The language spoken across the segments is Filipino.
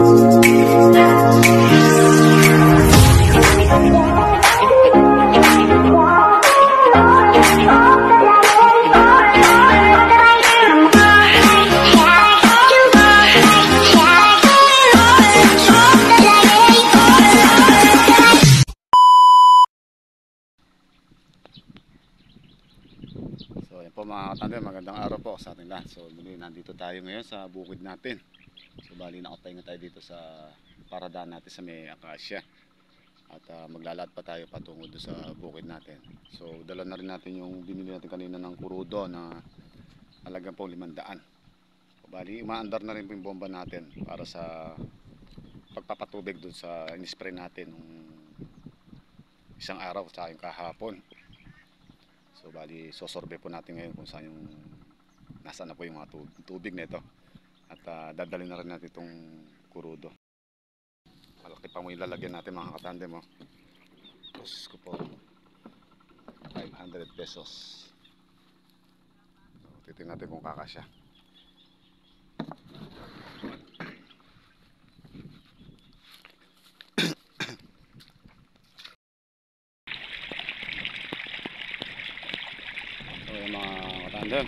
So ayan po mga katandem, magandang araw po sa ating lahat. So muli nandito tayo ngayon sa bukid natin. So bali nakapahinga tayo dito sa paradaan natin sa may akasya. At maglalakad pa tayo patungo doon sa bukid natin. So dala na rin natin yung binili natin kanina ng kurudo na halagang po 500. So bali umaandar na rin po yung bomba natin para sa pagpapatubig doon sa in-spray natin nung isang araw sa yung kahapon. So bali sosorbe po natin ngayon kung saan yung nasaan na po yung mga tubig nito. At dadalhin na rin natin itong kurudo. Malaki pa mo ilalagyan natin mga katandem, oh. Tapos ko po 500 pesos. So, titingnan natin kung kakasya. So yung mga katandem,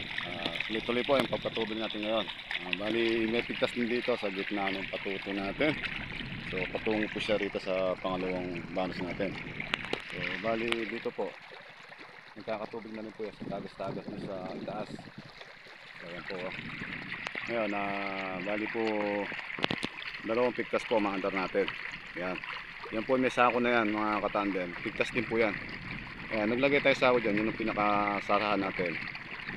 tuloy-tuloy po yung pagpatubig natin ngayon. Bali may pigtas din dito sa gitna ng patuto natin. So patungo po siya rito sa pangalawang banos natin. So bali dito po nagkakatubig na rin po yan sa tagas-tagas na sa taas. So yan po. Ngayon bali po dalawang pigtas po maandar natin. Yan. Yan po may sako na yan mga katandem. Pigtas din po yan. Ayan, naglagay tayo sako dyan. Yun ang pinakasarahan natin.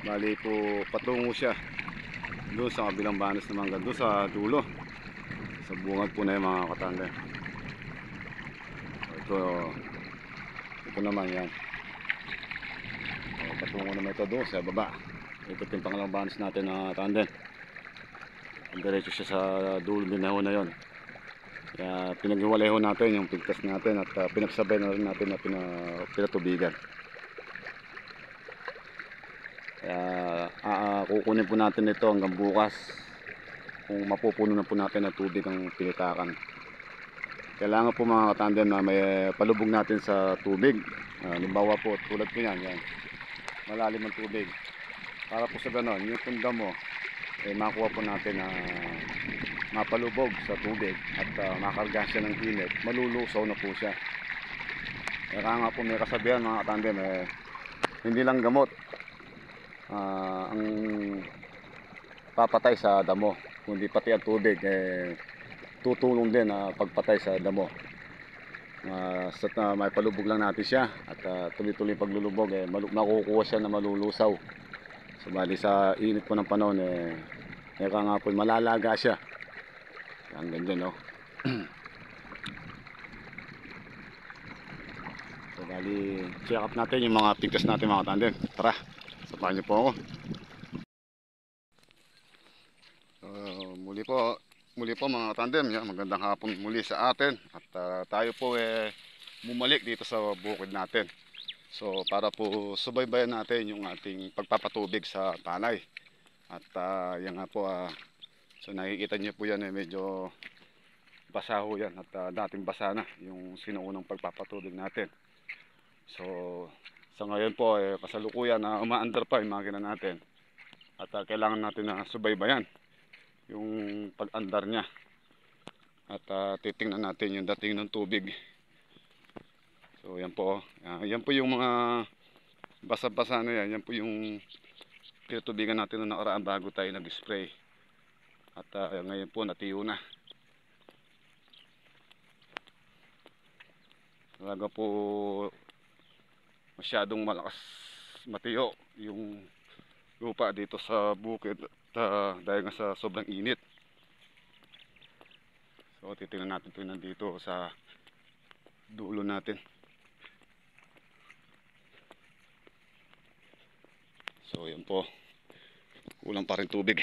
Bali po patungo siya doon sa kabilang banos naman, doon sa dulo sa bungad po na yung mga katandem. Ito naman yan. Patungo naman ito doon sa baba. Ito yung pangalawang banos natin na tandem. Diretso siya sa dulo din na yun. Kaya pinaghiwalay ho natin yung pigtas natin at pinagsabay na rin natin na pinatubigan. Kaya kukunin po natin ito hanggang bukas kung mapupuno na po natin ng tubig ang pinitakan. Kailangan po mga katandem na may palubog natin sa tubig. Halimbawa po tulad po yan, malalim ang tubig. Para po sa ganon, yung punda mo makuha po natin na mapalubog sa tubig at makarga siya ng init, malulusaw na po siya. Kaya nga po may kasabihan mga katandem, hindi lang gamot ang papatay sa damo, kundi pati ang tubig tutulong din na pagpatay sa damo. May palubog lang natin siya at tuloy-tuloy paglulubog makukuha siya na malulusaw. So bali sa init po ng panahon kaya nga po malalaga siya. Ang ganda, no? So bali check up natin yung mga pigtas natin mga tandem. Tara, samahan niyo po ako. Muli po mga tandem, magandang hapon muli sa atin. At tayo po bumalik dito sa bukid natin. So para po subaybayan natin yung ating pagpapatubig sa palay. At yan nga po, so nakikita niyo po yan medyo basa ho yan at dating basa na yung sinuunang pagpapatubig natin. So sa ngayon po kasalukuyan na umaandar pa yung makina natin at kailangan natin na subaybayan yung pag-andar niya at titingnan natin yung dating ng tubig. So yan po, yan po yung mga basa-basa na yan po yung pinatubigan natin na nakaraan bago tayo nag-spray at ngayon po natiyo na. Talaga po masyadong malakas matiyo yung lupa dito sa bukid dahil nga sa sobrang init. So titingnan natin ito nandito sa dulo natin. So yan po, kulang pa rin tubig.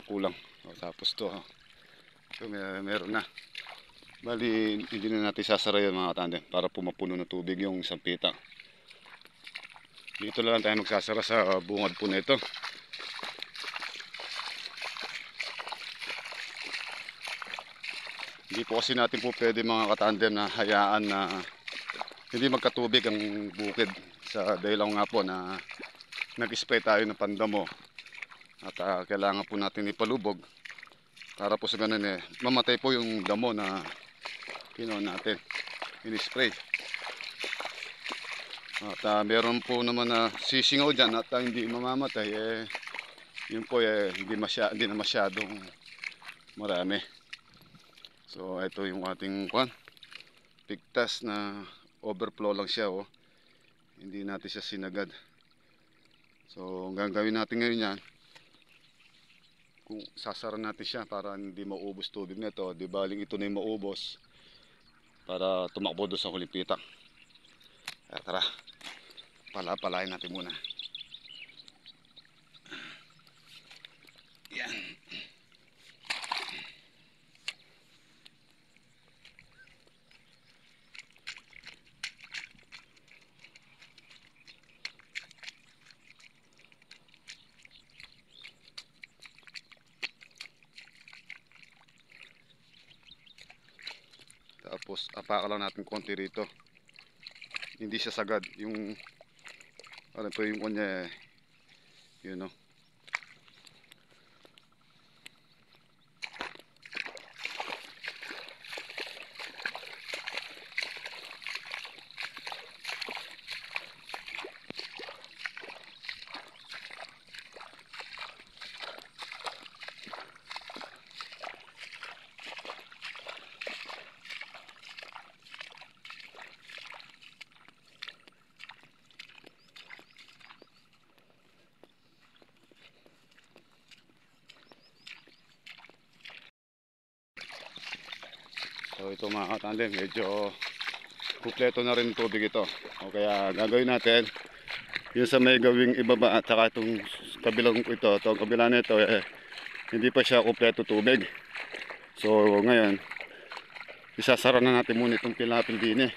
Kulang. Tapos to so meron na. Bali hindi na natin sasara yan mga katandem para pumapuno ng tubig yung isang pita. Dito lang tayo magsasara sa bungad po na ito Hindi po kasi natin po pwede mga katandem na hayaan na hindi magkatubig ang bukid sa dahilan nga po na nag-spray tayo ng pandamo at kailangan po natin ipalubog para po sa ganun mamatay po yung damo na natin in-spray. At meron po naman na sisingaw dyan at hindi mamamatay yun po hindi na masyadong marami. So ito yung ating pigtas na overflow lang siya hindi natin siya sinagad. So ang gagawin natin ngayon yan, kung sasara natin siya para hindi maubos tubig nito, di baling ito na yung maubos para tumakbo doon sa huling pitak. Tara, palain natin muna. Yan. Tapos apakan lang natin konti rito. Hindi siya sagad yung ano po yung kanya yun So ito mga katandem, medyo kumpleto na rin tubig ito. O kaya gagawin natin yung sa may gawing ibaba at saka itong kabilang ito, itong kabila nito hindi pa siya kumpleto tubig. So ngayon isasara na natin muna itong pilapil din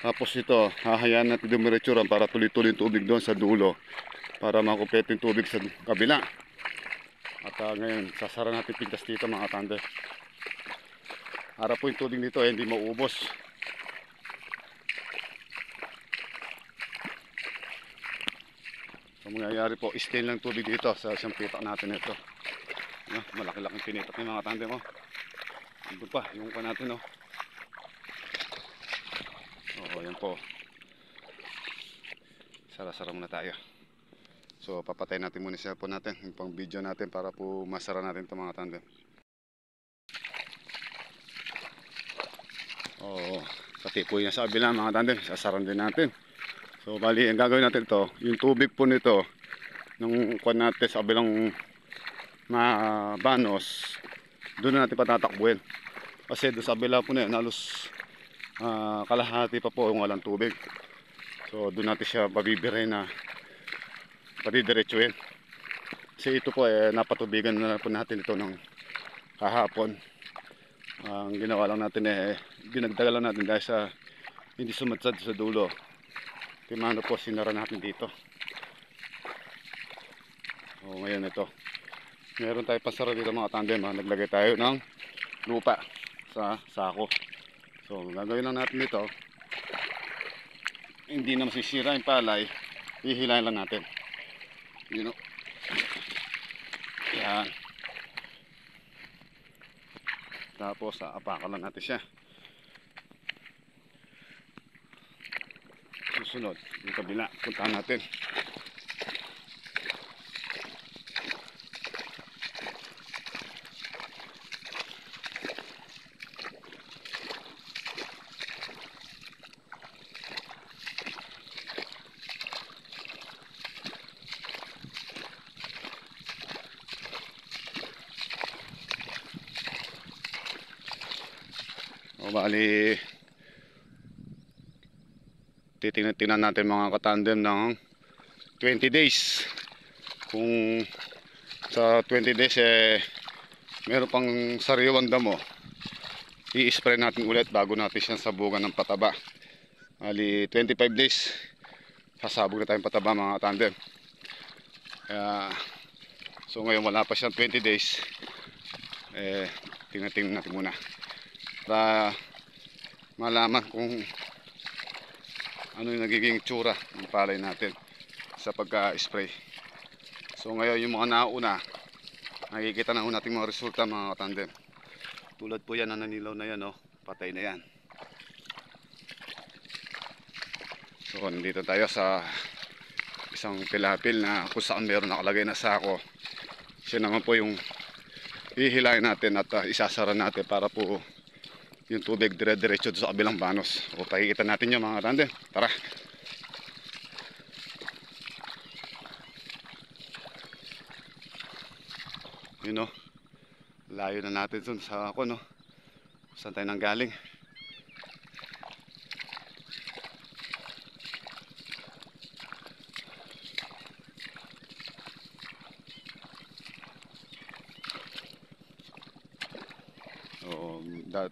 Tapos ito hahayaan natin dumiretsuran para tuloy-tuloy yung tubig doon sa dulo para makumpleto yung tubig sa kabila. At ngayon sasara natin pintas dito mga katandem para po yung tubig nito hindi maubos. So mangyayari po, stain lang tubig dito sa isang pitak natin ito. Malaki-laking pinitak ng mga tandem Ito pa, yung pa natin Oo, yan po. Sara-sara muna tayo. So papatay natin muna siya po natin, yung pang video natin para po masara natin ito mga tandem. Oo, pati po yan sa kabila mga tandem, sasaran din natin. So bali, ang gagawin natin ito, yung tubig po nito nung kuwan natin sa kabilang banos, doon na natin patatakbuhin. Kasi doon sa kabila po na yan, halos kalahati pa po yung walang tubig. So doon natin siya pabibiray na padidiretsuhin. Kasi ito po napatubigan na po natin ito ng kahapon. Ang ginawa lang natin dinagdagan lang natin dahil sa hindi sumatsad sa dulo. Timano po sinara natin dito. O ngayon ito. Meron tayo pasara dito mga tandem naglagay tayo ng lupa sa sako. So gagawin lang natin dito. Hindi na masisira yung palay. Hihilahin lang natin. Yan. Tapos apakan lang natin siya. Susunod yung kabila, puntahan natin. Bali titingnan natin mga katandem ng 20 days. Kung sa 20 days meron pang sariwang damo, i-spray natin ulit bago natin siyang sabugan ng pataba. Bali 25 days sasabog na tayong pataba mga katandem. So ngayon wala pa siyang 20 days, tingnan natin muna. para malaman kung ano yung nagiging tsura ng palay natin sa pagka-spray. So ngayon yung mga nauna, nakikita na ho natin mga resulta mga katandem. Tulad po yan na nanilaw na yan, oh. Patay na yan. So nandito tayo sa isang pilapil na kung saan meron nakalagay na sako. Siya naman po yung hihilahin natin at isasara natin para po yung tubig dire-diretso sa kabilang banos. O pakikita natin yun mga katandem. Tara. Yun o. Layo na natin dun sa ako no. Saan tayo nanggaling.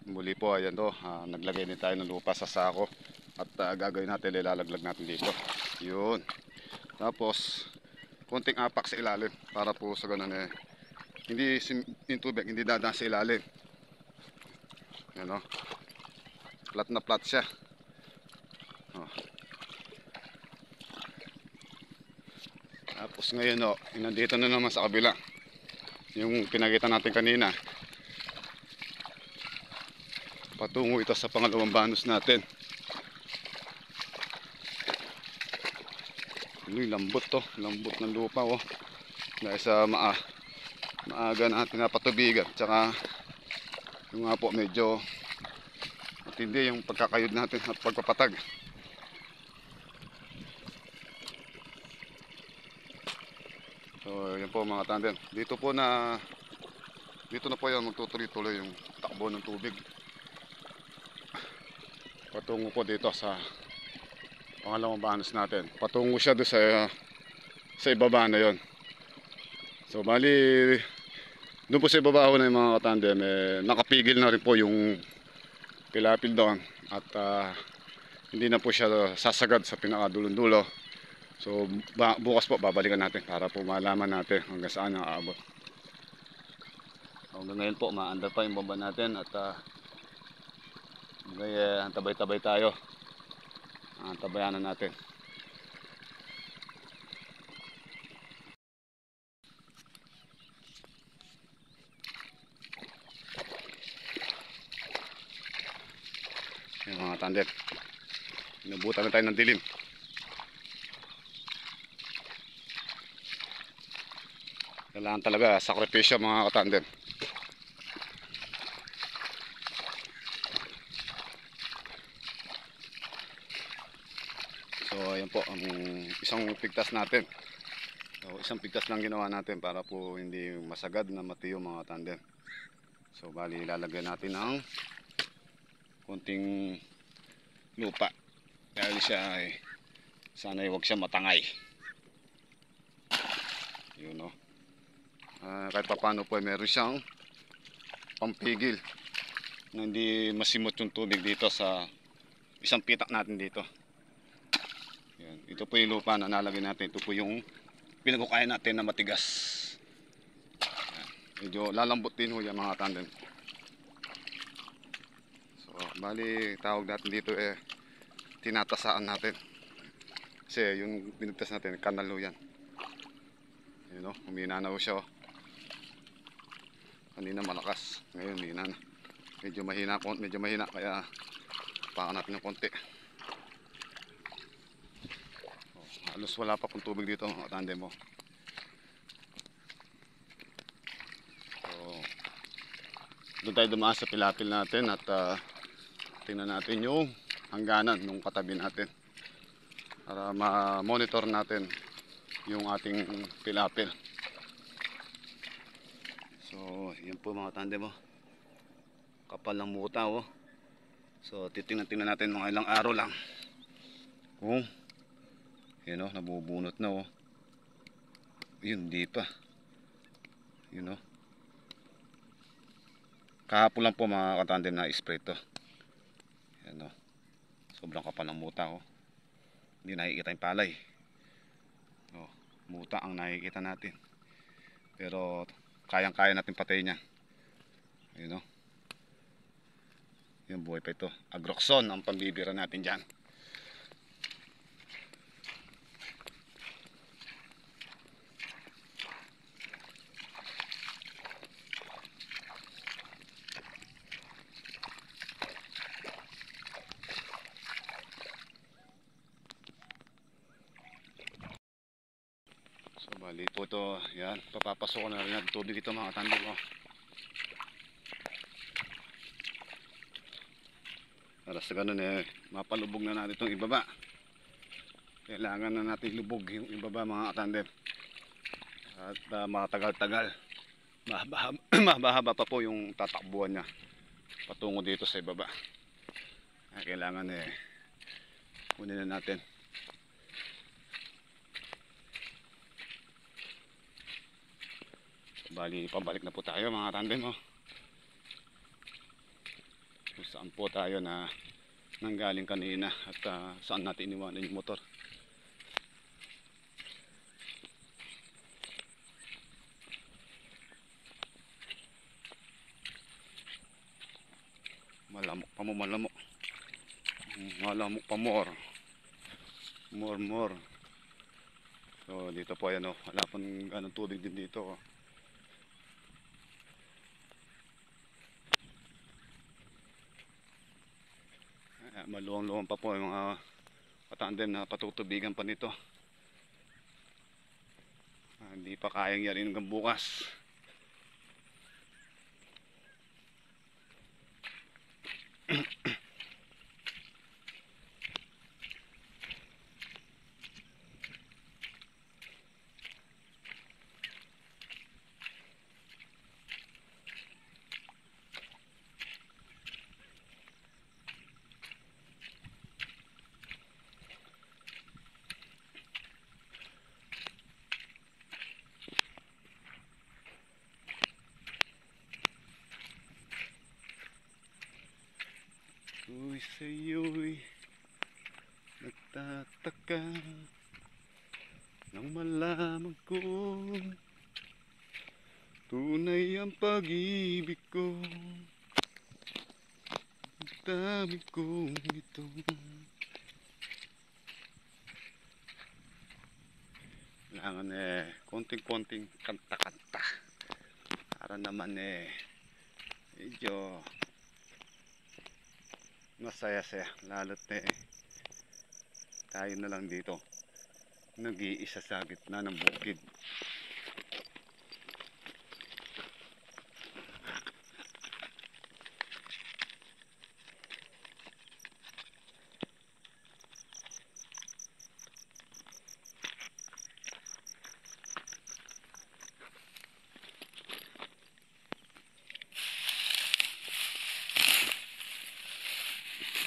Muli po ayan to, naglagay din tayo ng lupa sa sako at gagawin natin, ilalaglag natin dito yun, tapos konting apak sa ilalim para po sa ganun hindi yung tubig hindi dadaan sa ilalim. Yan o, flat na flat siya. Tapos ngayon nandito na naman sa kabila yung pinakita natin kanina. Patungo ito sa pangalawang banos natin. Lambot to, lambot ng lupa dahil sa maaga natin napatubigan, tsaka yung nga po medyo matindi yung pagkakayod natin at pagpapatag. So yan po mga tandem, dito na po yan magtutuloy-tuloy yung takbo ng tubig patungo po dito sa pangalawang banos natin. Patungo siya doon sa ibaba na yon. So bali doon po sa ibaba na yung mga katandem, nakapigil na rin po yung pilapil doon at hindi na po siya sasagad sa pinakadulong-dulo. So bukas po babalikan natin para po malaman natin hanggang saan ang aabot. Hanggang ngayon po maandar pa yung baba natin at tabay-tabay tayo. Tabayanan natin. Yung mga tandem, inabutan na tayo ng dilim. Kailangan talaga sakripisyo mga katandem. So ayan po ang isang pigtas natin. So isang pigtas lang ginawa natin para po hindi masagad na matiyo mga tandem. So bali ilalagay natin ng konting lupa dahil siya sana'y huwag siya matangay. Yun kahit pa paano po meron siyang pampigil na hindi masimot yung tubig dito sa isang pitak natin dito. Yan. Ito po yung lupa na nalagay natin. Ito po yung pinagkukain natin na matigas. Yan. Medyo lalambot din ho yan mga tandem. So bali tawag natin dito tinatasaan natin. Kasi yung pinagtas natin kanal ho yan. Yun humina na ho siya Kanina malakas, ngayon humina na. Medyo mahina kaya pakan natin ng konti. Halos wala pa pong tubig dito mga tandem mo. So doon tayo dumaan sa pilapil natin at tingnan natin yung hangganan ng katabi natin para ma-monitor natin yung ating pilapil. So yan po mga tandem kapal ng muta So titingnan natin mga ilang araw lang kung yun nabubunot na yun di pa yun kahapon lang po mga katandem na spray to. Yan sobrang kapal ng muta hindi nakikita yung palay. Muta ang nakikita natin pero kayang kaya natin patayin yan. Yun Yung buhay pa ito. Agroxon ang pambibira natin dyan. So bali po ito, yan, papapasok ko na rin ang tubig ito mga tandem ko. Para sa ganun mapalubog na natin itong ibaba. Kailangan na natin lubog yung ibaba mga tandem. At matagal-tagal. Mahaba pa po yung tatakbuhan niya patungo dito sa ibaba. Kailangan kunin na natin. Bali, pabalik na po tayo mga tandem kung saan po tayo na nanggaling kanina at saan natin iniwanan yung motor. Malamok pa mo, malamok. Malamok pa more. More. So dito po ayan wala pang ganong tubig din dito maluwang-luwang pa po yung mga patandem na patutubigan pa nito. Hindi pa kayang yarin hanggang bukas. Ako'y sa'yo'y nagtataka nang malaman ko tunay ang pag-ibig ko. Ang dami kong ito. Kailangan konting-konting kanta-kanta para naman medyo masaya-saya, lalo't tayo na lang dito nag-iisa sa gitna ng bukid.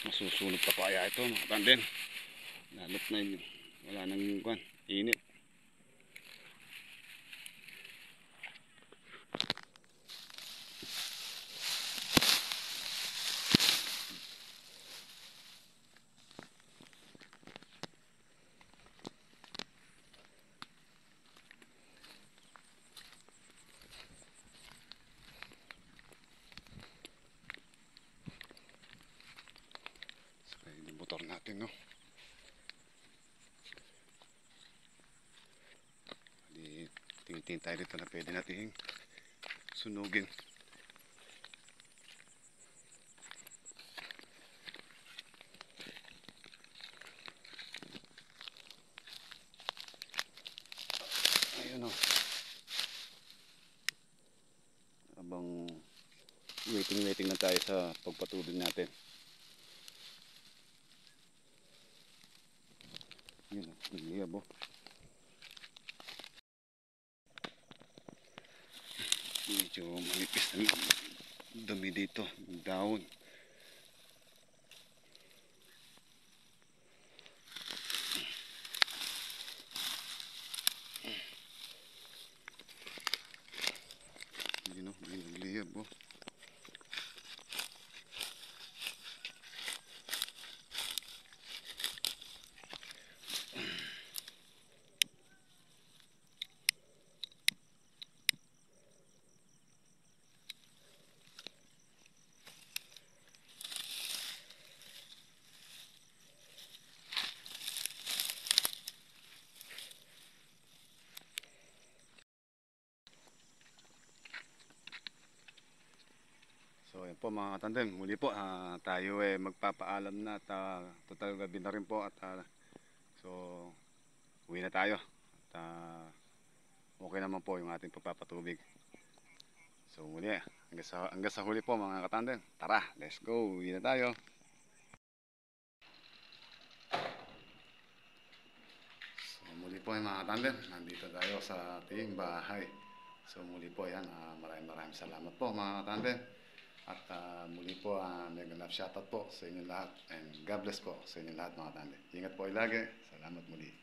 Masusunod pa kaya ito mga tandem, lalot na wala nang init. Motor natin tingin tayo dito na pwede natin sunugin. Ayun habang waiting na tayo sa pagpatuloy natin. Yun liyabo. Medyo manipis na dumi dito, down. Yun liyabo. yan po mga katandem, muli po tayo magpapaalam na at total gabi na rin po at so uwi na tayo at okay naman po yung ating pagpapatubig. So muli hanggang sa huli po mga katandem. Tara, let's go, uwi na tayo. So muli po mga katandem, nandito tayo sa ating bahay. So muli po yan, maraming salamat po mga katandem. At muli po, mega love shoutout po sa inyo lahat. And God bless po sa inyo lahat mga tanda. Ingat po lagi. Salamat muli.